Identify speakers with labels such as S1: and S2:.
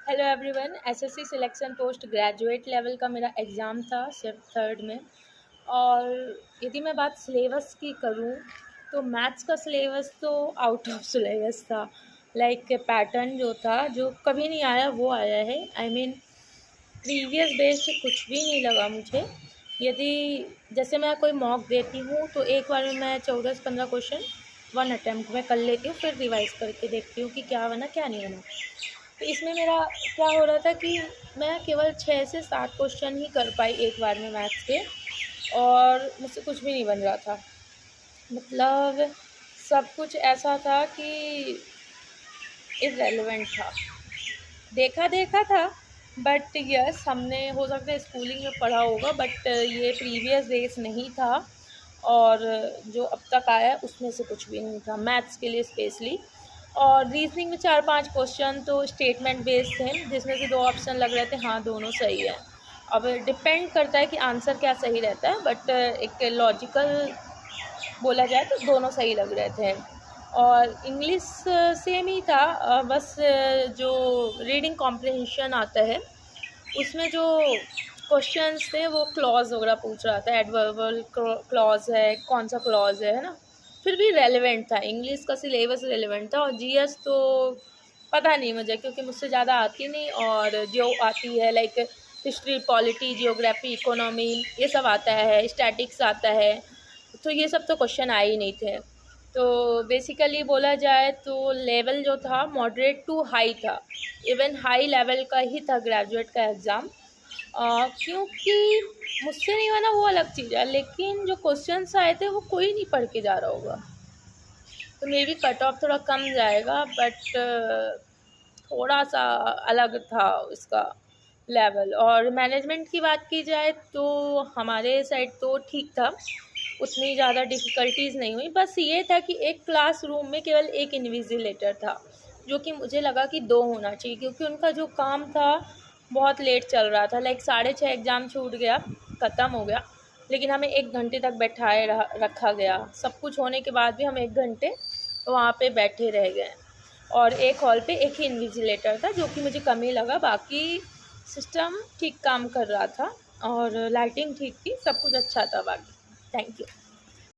S1: Hello everyone. SSC selection post graduate level का मेरा exam था सिर्फ थर्ड में। और यदि मैं बात सिलेबस की करूं तो मैथ्स का सिलेबस तो आउट ऑफ सिलेबस था। लाइक पैटर्न जो था जो कभी नहीं आया वो आया है। आई मीन प्रीवियस बेस से कुछ भी नहीं लगा मुझे। यदि जैसे मैं कोई मॉक देती हूँ तो एक बार में मैं 14 से 15 क्वेश्चन वन अटैम्प्ट में कर लेती हूँ, फिर रिवाइज़ करके देखती हूँ कि क्या बना क्या नहीं बना। तो इसमें मेरा क्या हो रहा था कि मैं केवल 6 से 7 क्वेश्चन ही कर पाई एक बार में मैथ्स के, और मुझसे कुछ भी नहीं बन रहा था। मतलब सब कुछ ऐसा था कि इररेलेवेंट था। देखा देखा था, बट यस हमने हो सकता है स्कूलिंग में पढ़ा होगा, बट ये प्रीवियस बेस नहीं था। और जो अब तक आया उसमें से कुछ भी नहीं था मैथ्स के लिए स्पेशली। और रीजनिंग में 4-5 क्वेश्चन तो स्टेटमेंट बेस्ड थे, जिसमें से 2 ऑप्शन लग रहे थे हाँ दोनों सही है। अब डिपेंड करता है कि आंसर क्या सही रहता है, बट एक लॉजिकल बोला जाए तो दोनों सही लग रहे थे। और इंग्लिश सेम ही था, बस जो रीडिंग कॉम्प्रिहेंशन आता है उसमें जो क्वेश्चंस थे वो क्लॉज वगैरह पूछ रहा था, एडवर्बल क्लॉज है, कौन सा क्लॉज है ना। फिर भी रेलेवेंट था, इंग्लिश का सिलेबस रेलेवेंट था। और जीएस तो पता नहीं मुझे, क्योंकि मुझसे ज़्यादा आती नहीं। और जो आती है like history, polity, geography, economy, ये सब आता है, स्टैटिक्स आता है। तो ये सब तो क्वेश्चन आए ही नहीं थे। तो बेसिकली बोला जाए तो लेवल जो था मॉडरेट टू हाई था, इवन हाई लेवल का ही था ग्रेजुएट का एग्ज़ाम। क्योंकि मुझसे नहीं बना वो अलग चीज़ है, लेकिन जो क्वेश्चंस आए थे वो कोई नहीं पढ़ के जा रहा होगा। तो मे बी कट ऑफ थोड़ा कम जाएगा, बट थोड़ा सा अलग था उसका लेवल। और मैनेजमेंट की बात की जाए तो हमारे साइड तो ठीक था, उतनी ज़्यादा डिफ़िकल्टीज़ नहीं हुई। बस ये था कि एक क्लासरूम में केवल एक इन्विजिलेटर था, जो कि मुझे लगा कि 2 होना चाहिए, क्योंकि उनका जो काम था बहुत लेट चल रहा था। लाइक 6:30 एग्ज़ाम छूट गया, ख़त्म हो गया, लेकिन हमें 1 घंटे तक बैठाए रखा गया। सब कुछ होने के बाद भी हम 1 घंटे वहाँ पे बैठे रह गए। और एक हॉल पे एक ही इन्विजिलेटर था, जो कि मुझे कम ही लगा। बाकी सिस्टम ठीक काम कर रहा था और लाइटिंग ठीक थी, सब कुछ अच्छा था बाकी। Thank you.